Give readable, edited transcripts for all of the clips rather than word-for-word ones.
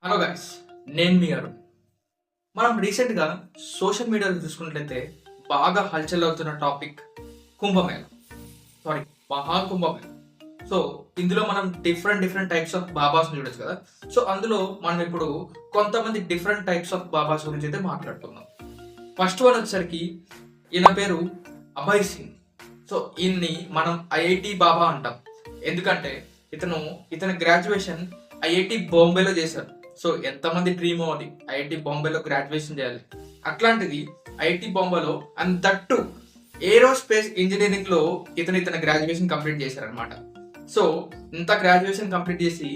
Hello guys, నేను మీ అరుణ్. మనం రీసెంట్గా సోషల్ మీడియాలో చూసుకున్నట్లయితే బాగా హల్చల్ అవుతున్న topic Kumbh Mela. Sorry, Maha Kumbh Mela. So ఇందులో మనం డిఫరెంట్ టైప్స్ ఆఫ్ బాబాస్ చూడొచ్చు కదా. సో అందులో మనం ఇప్పుడు కొంతమంది డిఫరెంట్ టైప్స్ ఆఫ్ బాబాస్ గురించి అయితే మాట్లాడుతున్నాం. ఫస్ట్ వన్ వచ్చేసరికి ఈయన పేరు అభయ్ సింగ్. సో ఈయన్ని మనం ఐఐటి బాబా అంటాం. ఎందుకంటే ఇతని గ్రాడ్యుయేషన్ ఐఐటి బాంబేలో చేశారు. సో ఎంతమంది డ్రీమో అది ఐఐటి బాంబేలో గ్రాడ్యుయేషన్ చేయాలి. అట్లాంటిది ఐఐటి బాంబేలో అండ్ దట్టు ఏరోస్పేస్ ఇంజనీరింగ్ లో ఇతని గ్రాడ్యుయేషన్ కంప్లీట్ చేశారనమాట. సో ఇంత గ్రాడ్యుయేషన్ కంప్లీట్ చేసి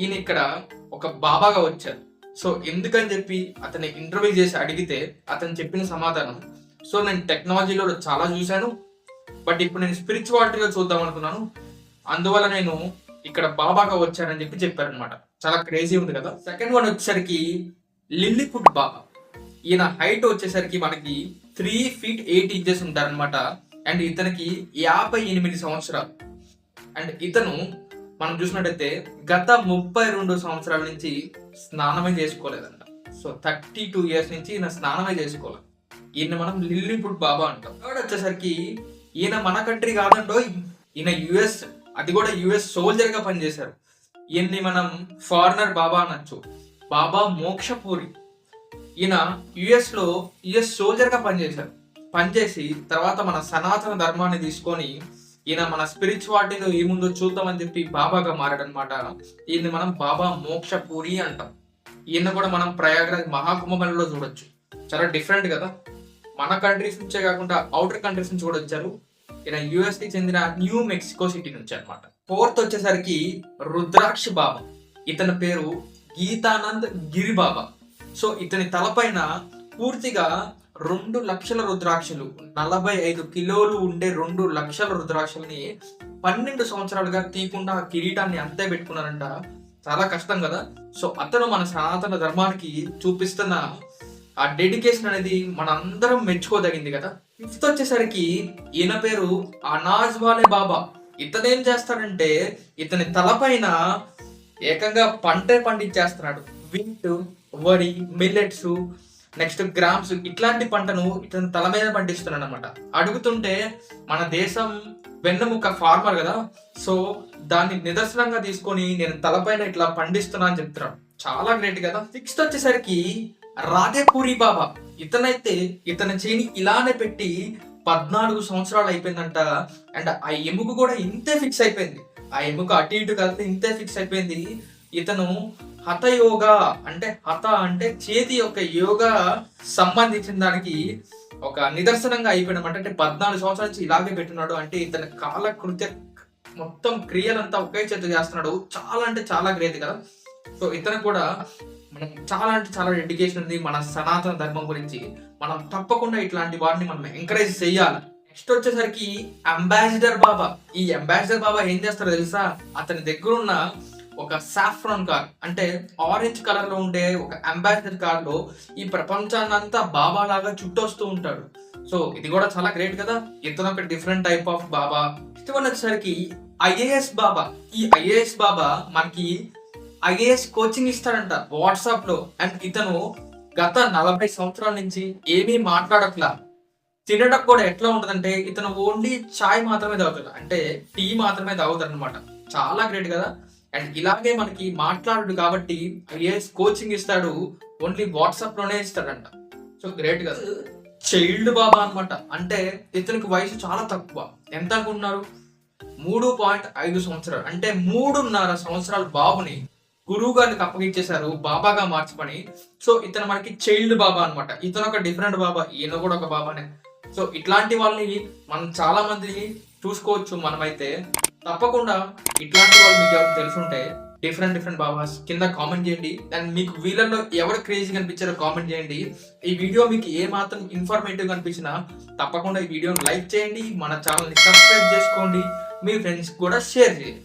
ఈయన ఇక్కడ ఒక బాబాగా వచ్చారు. సో ఎందుకని చెప్పి అతన్ని ఇంటర్వ్యూ చేసి అడిగితే అతను చెప్పిన సమాధానం, సో నేను టెక్నాలజీలో చాలా చూశాను, బట్ ఇప్పుడు నేను స్పిరిచువాలిటీలో చూద్దాం అనుకున్నాను, అందువల్ల నేను ఇక్కడ బాబాగా వచ్చానని చెప్పి చెప్పారనమాట. చాలా క్రేజీ ఉంది కదా. సెకండ్ వన్ వచ్చేసరికి లిల్లీపుట్ బాబా. ఈయన హైట్ వచ్చేసరికి మనకి 3 feet 8 inches ఉంటారనమాట. అండ్ ఇతనికి 58 సంవత్సరాలు. అండ్ ఇతను మనం చూసినట్టయితే గత 32 సంవత్సరాల నుంచి స్నానమే చేసుకోలేదంట. సో 32 years నుంచి ఈయన స్నానమే చేసుకోలేదు. ఈయన మనం లిల్లీపుట్ బాబా అంటాం. థర్డ్ వచ్చేసరికి ఈయన మన కంట్రీ కాదండో, ఈయన యుఎస్, అది కూడా యుఎస్ సోల్జర్ గా పనిచేశారు. ఈయన్ని మనం ఫారినర్ బాబా అనొచ్చు, బాబా మోక్షపూరి. ఈయన యుఎస్ సోల్జర్ గా పనిచేసి తర్వాత మన సనాతన ధర్మాన్ని తీసుకొని ఈయన మన స్పిరిచువాలిటీలో ఏముందో చూద్దామని చెప్పి బాబాగా మారాడనమాట. ఈయన్ని మనం బాబా మోక్షపూరి అంటాం. ఈయన కూడా మనం ప్రయాగరాజ్ మహాకుంభమేళలో చూడొచ్చు. చాలా డిఫరెంట్ కదా. మన కంట్రీస్ నుంచే కాకుండా అవుటర్ కంట్రీస్ నుంచి కూడా వచ్చారు. ఈయన యుఎస్ కి చెందిన న్యూ మెక్సికో సిటీ నుంచి అనమాట. ఫోర్త్ వచ్చేసరికి రుద్రాక్ష బాబా. ఇతని పేరు గీతానంద్ గిరి బాబా. సో ఇతని తలపైన పూర్తిగా 2 లక్షల రుద్రాక్షలు, 45 కిలోలు ఉండే 2 లక్షల రుద్రాక్షల్ని 12 సంవత్సరాలుగా తీయకుండా కిరీటాన్ని అంతే పెట్టుకున్నారంట. చాలా కష్టం కదా. సో అతను మన సనాతన ధర్మానికి చూపిస్తున్న ఆ డెడికేషన్ అనేది మనందరం మెచ్చుకోదగింది కదా. ఫిఫ్త్ వచ్చేసరికి ఈయన పేరు అనాజ్ వాలే బాబా. ఇతనేం చేస్తాడంటే ఇతని తలపైన ఏకంగా పంటే పండించేస్తున్నాడు. వీట్, వరి, మిల్లెట్స్, నెక్స్ట్ గ్రామ్స్, ఇట్లాంటి పంటను ఇతని తల మీద పండిస్తున్నాడు అనమాట. అడుగుతుంటే మన దేశం వెన్నెముక ఫార్మర్ కదా, సో దాన్ని నిదర్శనంగా తీసుకొని నేను తలపైన ఇట్లా పండిస్తున్నా అని చెప్తున్నాడు. చాలా గ్రేట్ కదా. సిక్స్త్ వచ్చేసరికి రాధేపూరి బాబా. ఇతని చేని ఇలానే పెట్టి 14 సంవత్సరాలు అయిపోయిందంట. అండ్ ఆ ఎముక కూడా ఇంతే ఫిక్స్ అయిపోయింది. ఆ ఎముక అటు ఇటు కలిపి ఇంతే ఫిక్స్ అయిపోయింది. ఇతను హత యోగా అంటే చేతి యొక్క యోగా సంబంధించిన దానికి ఒక నిదర్శనంగా అయిపోయినమాట. అంటే 14 సంవత్సరాల నుంచి ఇలాగే పెట్టున్నాడు. అంటే ఇతని కాలకృత్య మొత్తం క్రియలంతా ఒకే చేత చేస్తున్నాడు. చాలా గ్రేట్ కదా. సో ఇతను కూడా మనం చాలా డెడికేషన్ ఉంది మన సనాతన ధర్మం గురించి. మనం తప్పకుండా ఇట్లాంటి వారిని మనం ఎంకరేజ్ చేయాలి. నెక్స్ట్ వచ్చేసరికి అంబాసిడర్ బాబా. ఈ అంబాసిడర్ బాబా ఏం చేస్తారో తెలుసా? అతని దగ్గర ఉన్న ఒక సాఫ్రాన్ కార్, అంటే ఆరెంజ్ కలర్ లో ఉండే ఒక అంబాసిడర్ కార్ లో ఈ ప్రపంచాన్ని అంతా బాబా లాగా చుట్టొస్తూ ఉంటాడు. సో ఇది కూడా చాలా గ్రేట్ కదా. ఇతను ఒక డిఫరెంట్ టైప్ ఆఫ్ బాబా. ఇటువంటి వచ్చేసరికి ఐఏఎస్ బాబా. ఈ ఐఏఎస్ బాబా మనకి ఐఏఎస్ కోచింగ్ ఇస్తాడంట వాట్సాప్ లో. అండ్ ఇతను గత 40 సంవత్సరాల నుంచి ఏమీ మాట్లాడట్లా. తినడం కూడా ఎట్లా ఉంటదంటే ఇతను ఓన్లీ చాయ్ మాత్రమే తాగుతాడు, అంటే టీ మాత్రమే తాగుతాడు అనమాట. చాలా గ్రేట్ కదా. అండ్ ఇలాగే మనకి మాట్లాడు కాబట్టి ఐఏఎస్ కోచింగ్ ఇస్తాడు, ఓన్లీ వాట్సాప్ లోనే ఇస్తాడంట. సో గ్రేట్ కదా. చైల్డ్ బాబా అనమాట. అంటే ఇతనికి వయసు చాలా తక్కువ. ఎంత అనుకుంటున్నారు? 3.5 సంవత్సరాలు. అంటే 3.5 సంవత్సరాల బాబుని గురువు గారికి అప్పగించేశారు బాబాగా మార్చమని. సో ఇతను మనకి చైల్డ్ బాబా అనమాట. ఇతను ఒక డిఫరెంట్ బాబా, ఈయన కూడా ఒక బాబానే. సో ఇట్లాంటి వాళ్ళని మనం చాలా మందిని చూసుకోవచ్చు. మనమైతే తప్పకుండా ఇట్లాంటి వాళ్ళు మీకు ఎవరు తెలుసుంటే డిఫరెంట్ బాబాస్ కింద కామెంట్ చేయండి. అండ్ మీకు వీళ్ళలో ఎవరు క్రేజీ కనిపించారో కామెంట్ చేయండి. ఈ వీడియో మీకు ఏ మాత్రం ఇన్ఫర్మేటివ్ కనిపించినా తప్పకుండా ఈ వీడియోని లైక్ చేయండి, మన ఛానల్ని సబ్స్క్రైబ్ చేసుకోండి, మీ ఫ్రెండ్స్ కూడా షేర్ చేయండి.